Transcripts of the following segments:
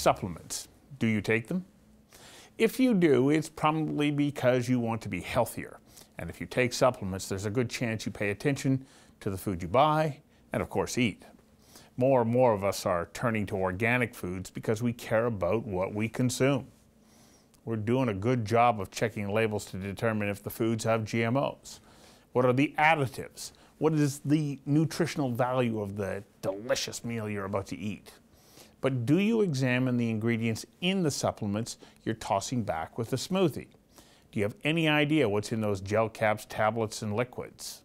Supplements. Do you take them? If you do, it's probably because you want to be healthier. And if you take supplements, there's a good chance you pay attention to the food you buy and, of course, eat. More and more of us are turning to organic foods because we care about what we consume. We're doing a good job of checking labels to determine if the foods have GMOs. What are the additives? What is the nutritional value of the delicious meal you're about to eat? But do you examine the ingredients in the supplements you're tossing back with a smoothie? Do you have any idea what's in those gel caps, tablets, and liquids?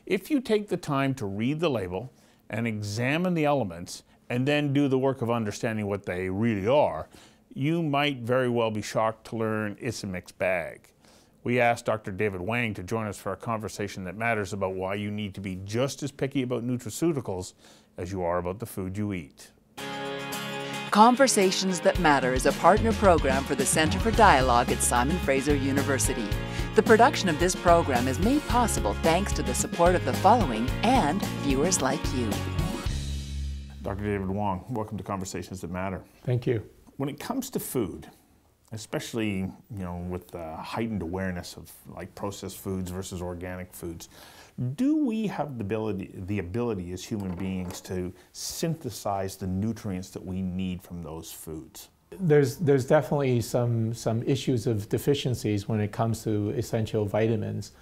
If you take the time to read the label and examine the elements and then do the work of understanding what they really are, you might very well be shocked to learn it's a mixed bag. We asked Dr. David Wang to join us for a conversation that matters about why you need to be just as picky about nutraceuticals as you are about the food you eat. Conversations That Matter is a partner program for the Center for Dialogue at Simon Fraser University. The production of this program is made possible thanks to the support of the following and viewers like you. Dr. David Wang, welcome to Conversations That Matter. Thank you. When it comes to food, especially with the heightened awareness of like processed foods versus organic foods, do we have the ability as human beings to synthesize the nutrients that we need from those foods? There's definitely some issues of deficiencies when it comes to essential vitamins.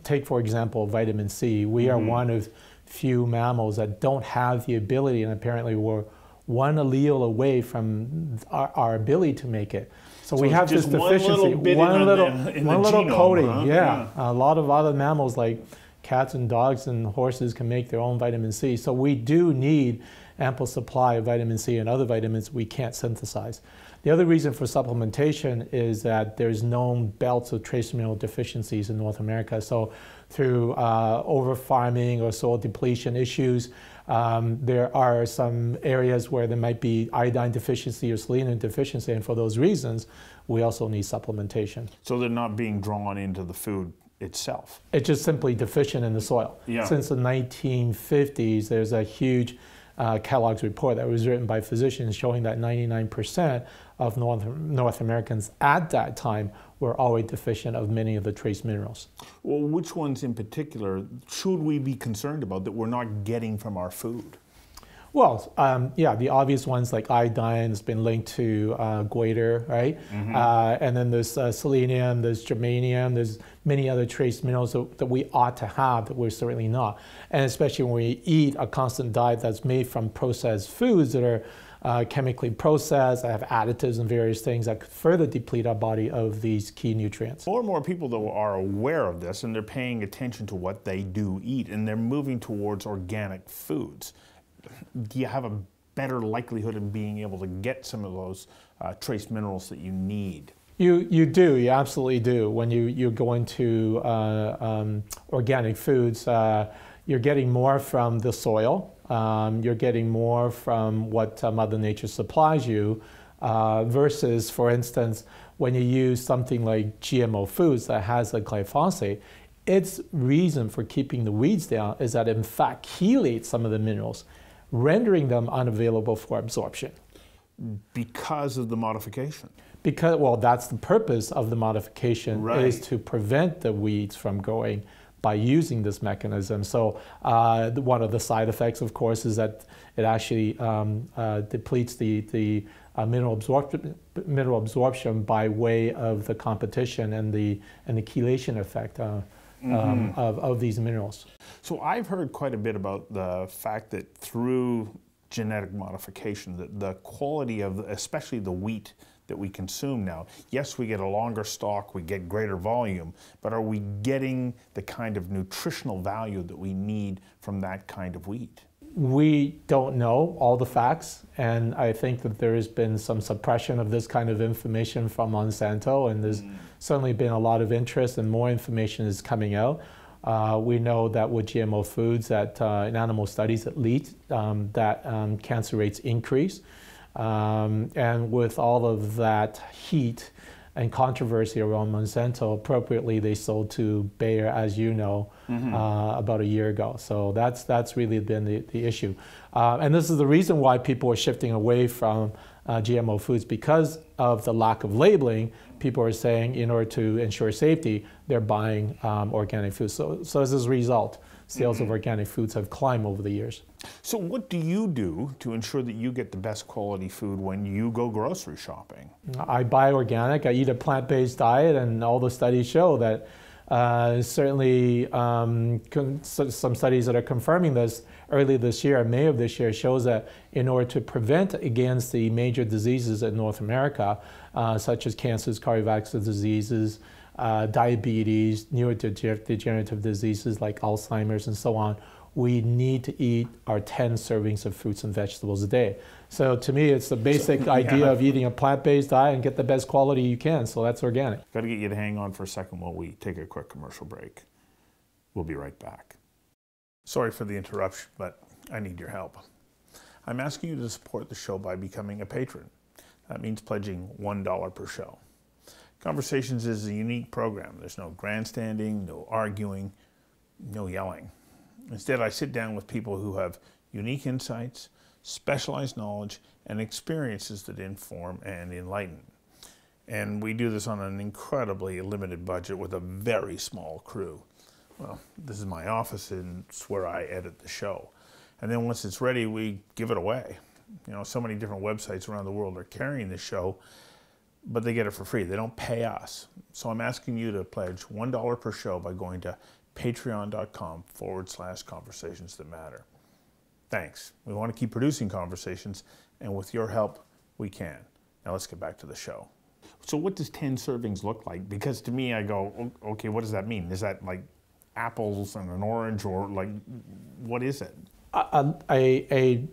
Take, for example, vitamin C. We are one of few mammals that don't have the ability, and apparently we're one allele away from our ability to make it. So we have this deficiency, one little coating. Huh? Yeah. A lot of other mammals like cats and dogs and horses can make their own vitamin C. So we do need ample supply of vitamin C and other vitamins we can't synthesize. The other reason for supplementation is that there's known belts of trace mineral deficiencies in North America. So through over-farming or soil depletion issues, there are some areas where there might be iodine deficiency or selenium deficiency, and for those reasons, we also need supplementation. So they're not being drawn into the food itself? It's just simply deficient in the soil. Yeah. Since the 1950s, there's a huge Kellogg's report that was written by physicians showing that 99% of North Americans at that time were already deficient of many of the trace minerals. Well, which ones in particular should we be concerned about that we're not getting from our food? Well, yeah, the obvious ones like iodine has been linked to goiter, right? And then there's selenium, there's germanium, there's many other trace minerals that we ought to have that we're certainly not. And especially when we eat a constant diet that's made from processed foods that are chemically processed, that have additives and various things that could further deplete our body of these key nutrients. More and more people, though, are aware of this, and they're paying attention to what they do eat, and they're moving towards organic foods. Do you have a better likelihood of being able to get some of those trace minerals that you need? You do, you absolutely do. When you go into organic foods, you're getting more from the soil, you're getting more from what Mother Nature supplies you, versus, for instance, when you use something like GMO foods that has a glyphosate, its reason for keeping the weeds down is that it in fact chelates some of the minerals, rendering them unavailable for absorption. Because of the modification? Because, well, that's the purpose of the modification, right, is to prevent the weeds from growing by using this mechanism. So one of the side effects, of course, is that it actually depletes the mineral absorption by way of the competition and the chelation effect of these minerals. So I've heard quite a bit about the fact that through genetic modification, that the quality of, especially the wheat that we consume now, yes, we get a longer stalk, we get greater volume, but are we getting the kind of nutritional value that we need from that kind of wheat? We don't know all the facts, and I think that there has been some suppression of this kind of information from Monsanto, and there's certainly been a lot of interest, and more information is coming out. We know that with GMO foods, that in animal studies at least, that cancer rates increase. And with all of that heat and controversy around Monsanto. Appropriately, they sold to Bayer, as you know, about a year ago. So that's really been the issue. And this is the reason why people are shifting away from GMO foods, because of the lack of labeling. People are saying in order to ensure safety, they're buying organic foods. So as a result, sales of organic foods have climbed over the years. So what do you do to ensure that you get the best quality food when you go grocery shopping? I buy organic, I eat a plant-based diet, and all the studies show that certainly some studies that are confirming this early this year, May of this year, shows that in order to prevent against the major diseases in North America, such as cancers, cardiovascular diseases, diabetes, neurodegenerative diseases like Alzheimer's and so on, we need to eat our 10 servings of fruits and vegetables a day. So to me, it's the basic idea of eating a plant-based diet and get the best quality you can. So that's organic. Got to get you to hang on for a second while we take a quick commercial break. We'll be right back. Sorry for the interruption, but I need your help. I'm asking you to support the show by becoming a patron. That means pledging $1 per show. Conversations is a unique program. There's no grandstanding, no arguing, no yelling. Instead, I sit down with people who have unique insights, specialized knowledge, and experiences that inform and enlighten. And we do this on an incredibly limited budget with a very small crew. Well, this is my office, and it's where I edit the show. And then once it's ready, we give it away. You know, so many different websites around the world are carrying this show, but they get it for free. They don't pay us. So I'm asking you to pledge $1 per show by going to patreon.com/conversations that matter. Thanks. We want to keep producing conversations, and with your help, we can. Now let's get back to the show. So what does 10 servings look like? Because to me, I go, okay, what does that mean? Is that like apples and an orange, or like, what is it? A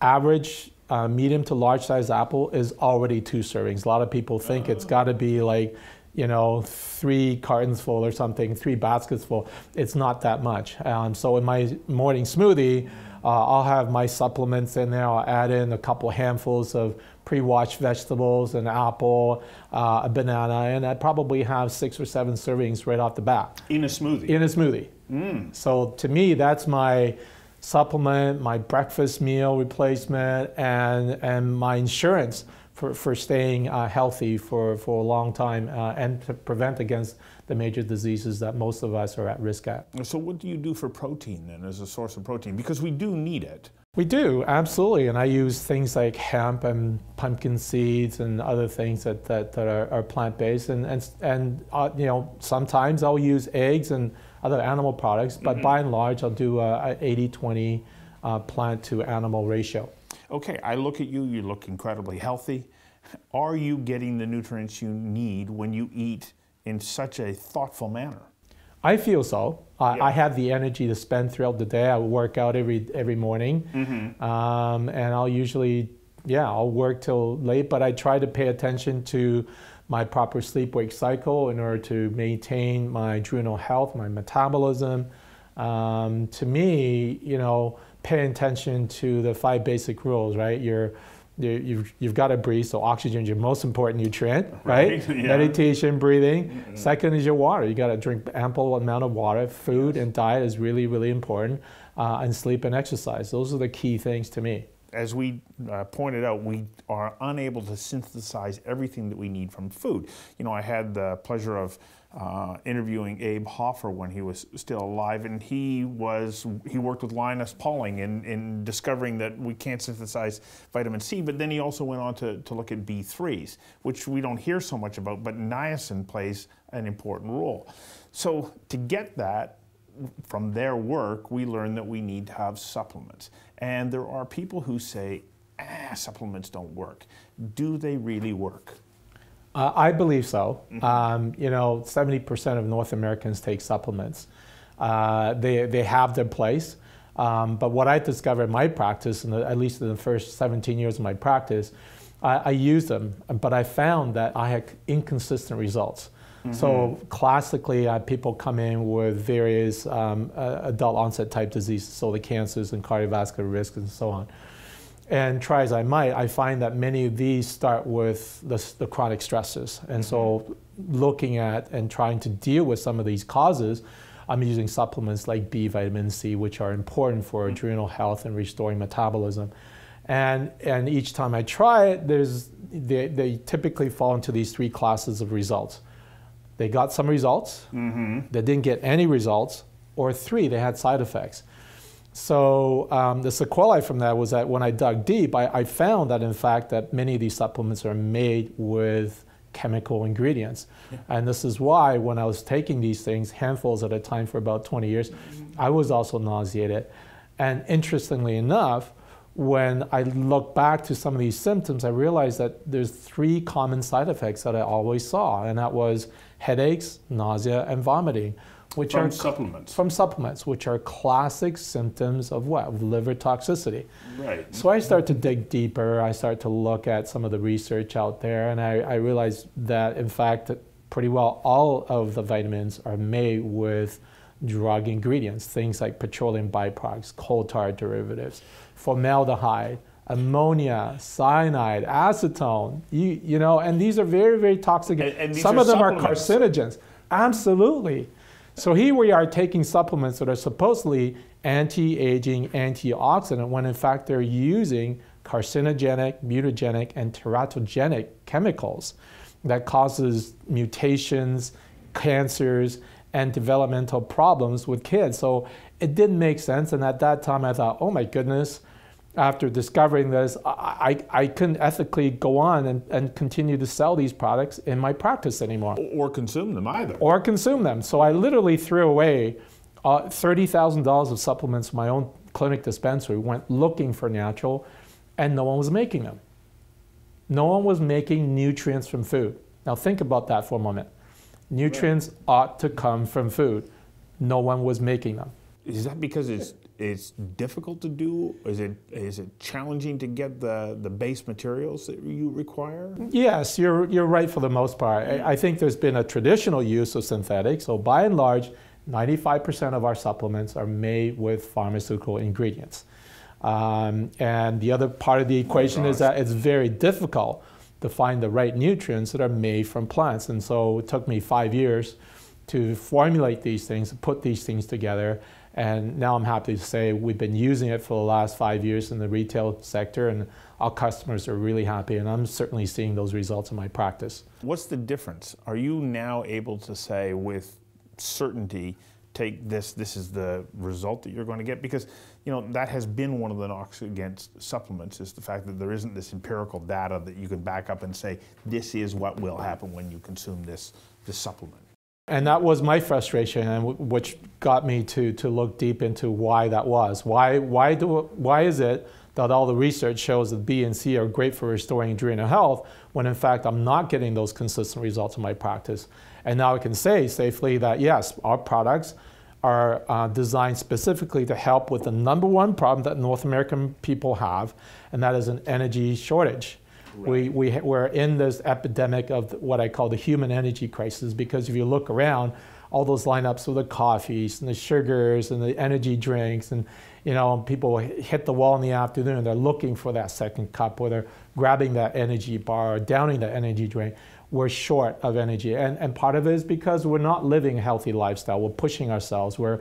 average medium to large size apple is already 2 servings. A lot of people think it's got to be like, you know, 3 cartons full or something, 3 baskets full. It's not that much. So in my morning smoothie, I'll have my supplements in there. I'll add in a couple handfuls of pre-washed vegetables, an apple, a banana, and I probably have 6 or 7 servings right off the bat. In a smoothie? In a smoothie. So to me, that's my supplement, my breakfast meal replacement, and my insurance for staying healthy for a long time and to prevent against the major diseases that most of us are at risk at. So what do you do for protein then, as a source of protein? Because we do need it. We do, absolutely. And I use things like hemp and pumpkin seeds and other things that are plant-based. And you know, sometimes I'll use eggs and other animal products, but by and large, I'll do a 80-20 plant to animal ratio. Okay, I look at you, you look incredibly healthy. Are you getting the nutrients you need when you eat in such a thoughtful manner? I feel so. I have the energy to spend throughout the day. I work out every morning, and I'll usually, I'll work till late, but I try to pay attention to my proper sleep-wake cycle in order to maintain my adrenal health, my metabolism. To me, you know, pay attention to the 5 basic rules, right? You've got to breathe, so oxygen is your most important nutrient, right? Meditation, breathing. Second is your water. You got to drink ample amount of water. Food and diet is really, really important, and sleep and exercise. Those are the key things to me. As we pointed out, we are unable to synthesize everything that we need from food. You know, I had the pleasure of interviewing Abe Hoffer when he was still alive, and he worked with Linus Pauling in discovering that we can't synthesize vitamin C, but then he also went on to look at B3s, which we don't hear so much about, but niacin plays an important role. So to get that, from their work, we learned that we need to have supplements. And there are people who say, supplements don't work. Do they really work? I believe so. You know, 70% of North Americans take supplements. They have their place. But what I discovered in my practice, at least in the first 17 years of my practice, I used them, but I found that I had inconsistent results. So classically, people come in with various adult onset type diseases, so the cancers and cardiovascular risk and so on. And try as I might, I find that many of these start with the chronic stresses. And so looking at and trying to deal with some of these causes, I'm using supplements like B vitamin C, which are important for adrenal health and restoring metabolism. And each time I try it, they typically fall into these three classes of results. They got some results, they didn't get any results, or three, they had side effects. So the sequelae from that was that when I dug deep, I found that in fact that many of these supplements are made with chemical ingredients. Yeah. And this is why when I was taking these things, handfuls at a time for about 20 years, I was also nauseated. And interestingly enough, when I look back to some of these symptoms, I realized that there's three common side effects that I always saw, and that was headaches, nausea, and vomiting. Which from are supplements. From supplements, which are classic symptoms of what? Of liver toxicity. Right. So I started to dig deeper. I started to look at some of the research out there, and I realized that, in fact, pretty well all of the vitamins are made with drug ingredients, things like petroleum byproducts, coal tar derivatives, formaldehyde, ammonia, cyanide, acetone, you know, and these are very, very toxic. And some of them are carcinogens. Absolutely. So here we are taking supplements that are supposedly anti-aging, antioxidant, when in fact they're using carcinogenic, mutagenic, and teratogenic chemicals that causes mutations, cancers, and developmental problems with kids. So it didn't make sense, and at that time I thought, oh my goodness, after discovering this, I couldn't ethically go on and continue to sell these products in my practice anymore. Or consume them either. Or consume them. So I literally threw away $30,000 of supplements from my own clinic dispensary, went looking for natural, and no one was making them. No one was making nutrients from food. Now think about that for a moment. Nutrients ought to come from food. No one was making them. Is that because it's difficult to do? Is it challenging to get the base materials that you require? Yes, you're right for the most part. I think there's been a traditional use of synthetics. So by and large, 95% of our supplements are made with pharmaceutical ingredients. And the other part of the equation is that it's very difficult to find the right nutrients that are made from plants. And so it took me 5 years to formulate these things, put these things together. And now I'm happy to say we've been using it for the last 5 years in the retail sector, and our customers are really happy, and I'm certainly seeing those results in my practice. What's the difference? Are you now able to say with certainty, take this is the result that you're going to get? Because, you know, that has been one of the knocks against supplements, is the fact that there isn't this empirical data that you can back up and say, this is what will happen when you consume this supplement. And that was my frustration, and which got me to look deep into why that was. Why is it that all the research shows that B and C are great for restoring adrenal health, when in fact I'm not getting those consistent results in my practice? And now I can say safely that yes, our products are designed specifically to help with the #1 problem that North American people have, and that is an energy shortage. Right. We're in this epidemic of what I call the human energy crisis, because if you look around, all those lineups of the coffees and the sugars and the energy drinks, and you know, people hit the wall in the afternoon and they're looking for that second cup, or they're grabbing that energy bar or downing that energy drink. We're short of energy, and part of it is because we're not living a healthy lifestyle. We're pushing ourselves. We're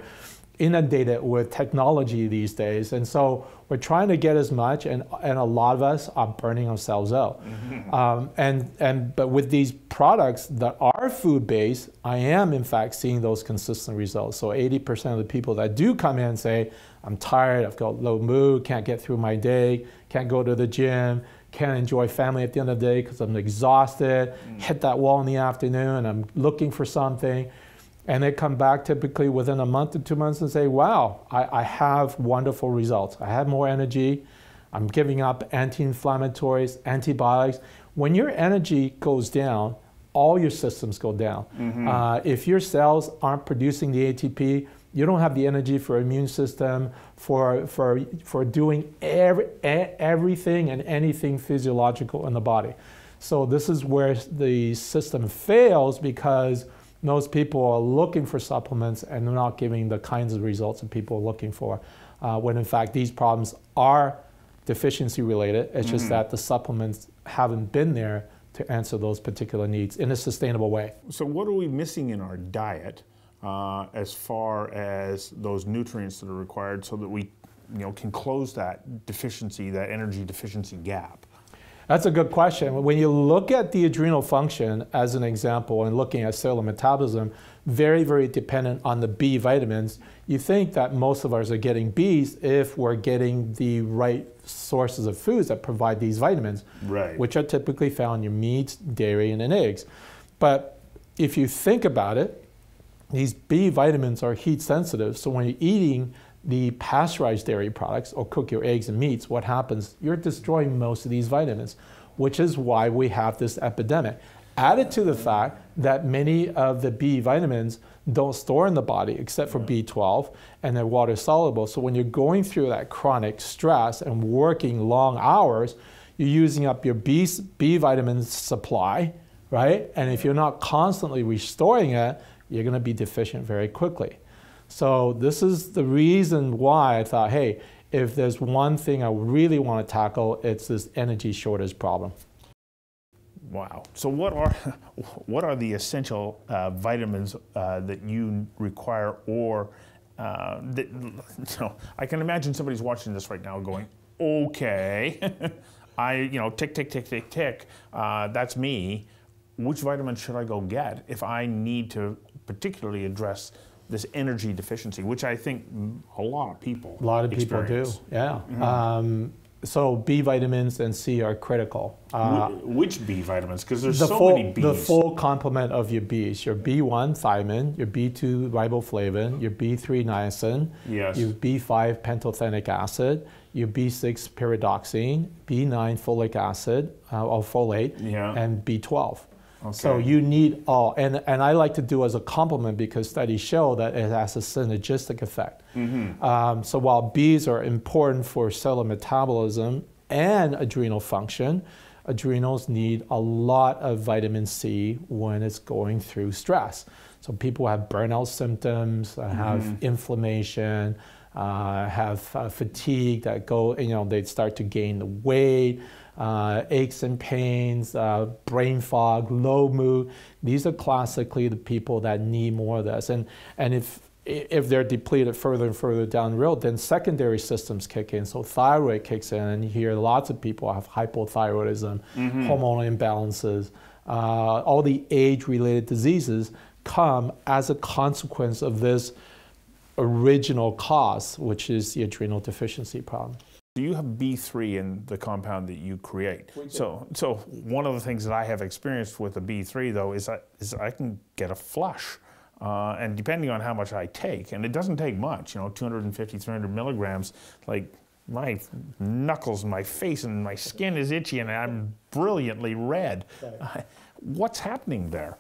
inundated with technology these days, and so we're trying to get as much, and a lot of us are burning ourselves out. But with these products that are food-based, I am in fact seeing those consistent results. So 80% of the people that do come in say, I'm tired, I've got low mood, can't get through my day, can't go to the gym, can't enjoy family at the end of the day because I'm exhausted, hit that wall in the afternoon, I'm looking for something. And they come back typically within a month to 2 months and say, wow, I have wonderful results. I have more energy. I'm giving up anti-inflammatories, antibiotics. When your energy goes down, all your systems go down. If your cells aren't producing the ATP, you don't have the energy for immune system, for doing everything and anything physiological in the body. So this is where the system fails, because most people are looking for supplements and not giving the kinds of results that people are looking for, when in fact these problems are deficiency related. It's just that the supplements haven't been there to answer those particular needs in a sustainable way. So what are we missing in our diet as far as those nutrients that are required so that we can close that deficiency, that energy deficiency gap? That's a good question. When you look at the adrenal function as an example and looking at cellular metabolism, very, very dependent on the B vitamins, you think that most of us are getting Bs if we're getting the right sources of foods that provide these vitamins, right, which are typically found in your meats, dairy, and in eggs. But if you think about it, these B vitamins are heat sensitive, so when you're eating the pasteurized dairy products or cook your eggs and meats, what happens? You're destroying most of these vitamins, which is why we have this epidemic. Added to the fact that many of the B vitamins don't store in the body except for B12 and they're water soluble. So when you're going through that chronic stress and working long hours, you're using up your B vitamin supply, right? And if you're not constantly restoring it, you're going to be deficient very quickly. So this is the reason why I thought, hey, if there's one thing I really want to tackle, it's this energy shortage problem. Wow. So what are the essential vitamins that you require, or I can imagine somebody's watching this right now going, okay, tick, tick, tick, tick, tick, that's me. Which vitamin should I go get if I need to particularly address this energy deficiency, which I think a lot of people experience. Do, yeah. So B vitamins and C are critical. Which B vitamins? Because there's so many Bs. The full complement of your Bs, your B1 thiamine, your B2 riboflavin, your B3 niacin, yes, your B5 pantothenic acid, your B6 pyridoxine, B9 folic acid or folate, yeah, and B12. Okay. So you need all, and I like to do as a complement because studies show that it has a synergistic effect. So while Bs are important for cellular metabolism and adrenal function, adrenals need a lot of vitamin C when it's going through stress. So people have burnout symptoms, have inflammation, have fatigue that go, they start to gain the weight, aches and pains, brain fog, low mood. These are classically the people that need more of this. And if they're depleted further and further down the road, then secondary systems kick in. So thyroid kicks in, and you hear lots of people have hypothyroidism, hormonal imbalances. All the age-related diseases come as a consequence of this original cause, which is the adrenal deficiency problem. You have B3 in the compound that you create. So one of the things that I have experienced with the B3 though is I can get a flush. And depending on how much I take, and it doesn't take much, 250, 300 milligrams, like my knuckles and my face and my skin is itchy and I'm brilliantly red. Right. What's happening there?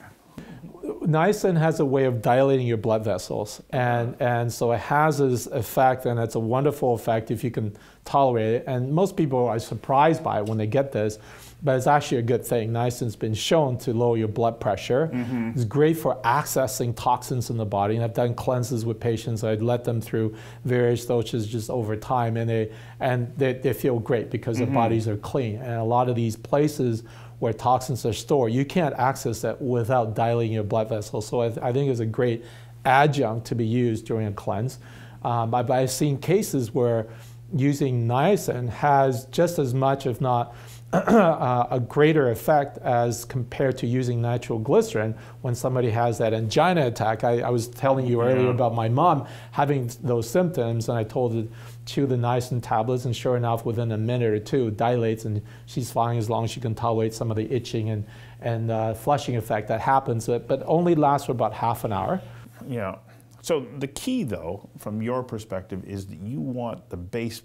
Niacin has a way of dilating your blood vessels, and so it has this effect, and it's a wonderful effect if you can tolerate it. And most people are surprised by it when they get this, but it's actually a good thing. Niacin's been shown to lower your blood pressure. It's great for accessing toxins in the body, and I've done cleanses with patients. I'd let them through various doses just over time, and they feel great because their bodies are clean. And a lot of these places where toxins are stored, you can't access that without dilating your blood vessels. So I think it's a great adjunct to be used during a cleanse. I've seen cases where using niacin has just as much, if not a greater effect as compared to using nitroglycerin when somebody has that angina attack. I was telling you earlier about my mom having those symptoms, and I told her chew the niacin tablets, and sure enough, within a minute or two, it dilates, and she's fine as long as she can tolerate some of the itching and flushing effect that happens, but only lasts for about half an hour. Yeah. So the key, though, from your perspective, is that you want the base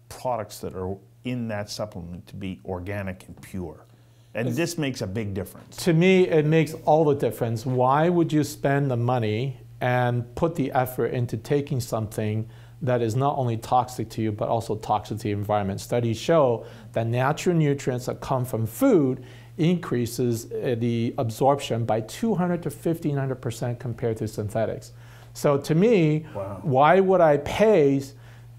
products that are in that supplement to be organic and pure. And this makes a big difference. To me, it makes all the difference. Why would you spend the money and put the effort into taking something that is not only toxic to you, but also toxic to the environment? Studies show that natural nutrients that come from food increases the absorption by 200 to 1,500% compared to synthetics. So to me, why would I pay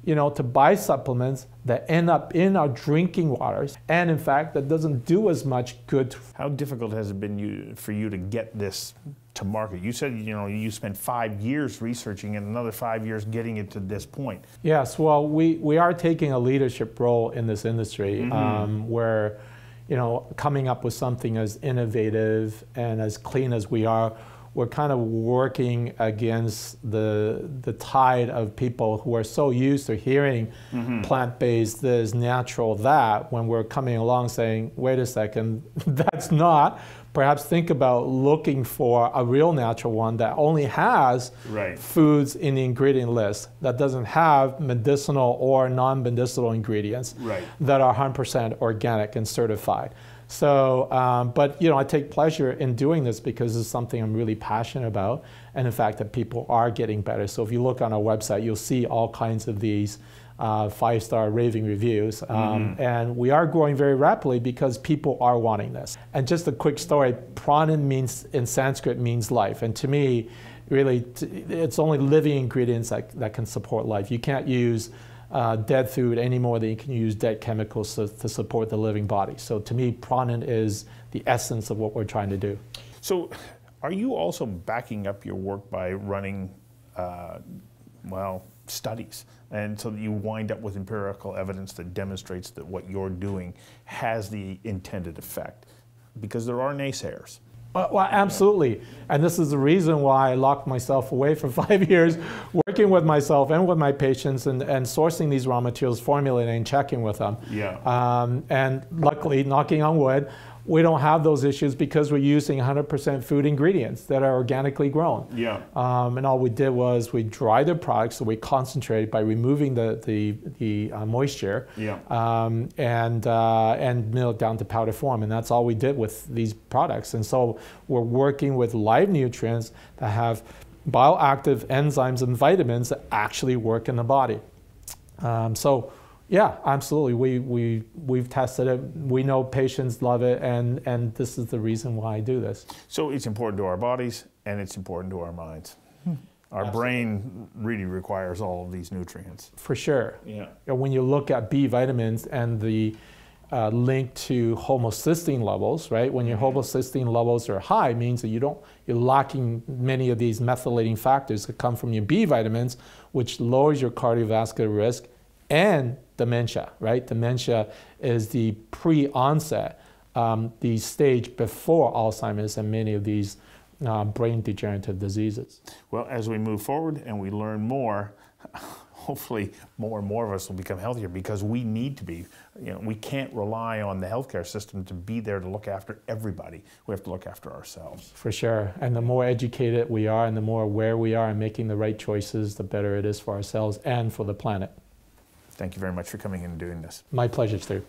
you know, to buy supplements that end up in our drinking waters, and in fact, that doesn't do as much good. How difficult has it been for you to get this to market? You said, you know, you spent 5 years researching and another 5 years getting it to this point. Yes, well, we are taking a leadership role in this industry, where, you know, coming up with something as innovative and as clean as we are, we're kind of working against the tide of people who are so used to hearing plant-based this, natural that, when we're coming along saying, wait a second, that's not. Perhaps think about looking for a real natural one that only has foods in the ingredient list, that doesn't have medicinal or non-medicinal ingredients that are 100% organic and certified. So, but you know, I take pleasure in doing this because it's something I'm really passionate about, and the fact that people are getting better. So if you look on our website, you'll see all kinds of these 5-star raving reviews, and we are growing very rapidly because people are wanting this. And just a quick story, pranan means, in Sanskrit, means life, and to me, really, it's only living ingredients that can support life. You can't use dead food any more than you can use dead chemicals to support the living body. So to me, pranan is the essence of what we're trying to do. So are you also backing up your work by running, well, studies? And so that you wind up with empirical evidence that demonstrates that what you're doing has the intended effect? Because there are naysayers. Well, absolutely. And this is the reason why I locked myself away for 5 years, working with myself and with my patients and sourcing these raw materials, formulating and checking with them. And luckily, knocking on wood, we don't have those issues because we're using 100% food ingredients that are organically grown. And all we did was we dried the product, so we concentrated by removing the moisture and mill it down to powder form. And that's all we did with these products. And so we're working with live nutrients that have bioactive enzymes and vitamins that actually work in the body. So yeah, absolutely. We've tested it. We know patients love it, and this is the reason why I do this. So it's important to our bodies, and it's important to our minds. Our brain really requires all of these nutrients. For sure. And when you look at B vitamins and the link to homocysteine levels, right? When your homocysteine levels are high, it means that you're lacking many of these methylating factors that come from your B vitamins, which lowers your cardiovascular risk and dementia, right? Dementia is the pre-onset, the stage before Alzheimer's and many of these brain degenerative diseases. Well, as we move forward and we learn more, hopefully more and more of us will become healthier, because we need to be. You know, we can't rely on the healthcare system to be there to look after everybody. We have to look after ourselves. For sure. And the more educated we are and the more aware we are and making the right choices, the better it is for ourselves and for the planet. Thank you very much for coming in and doing this. My pleasure, Stuart.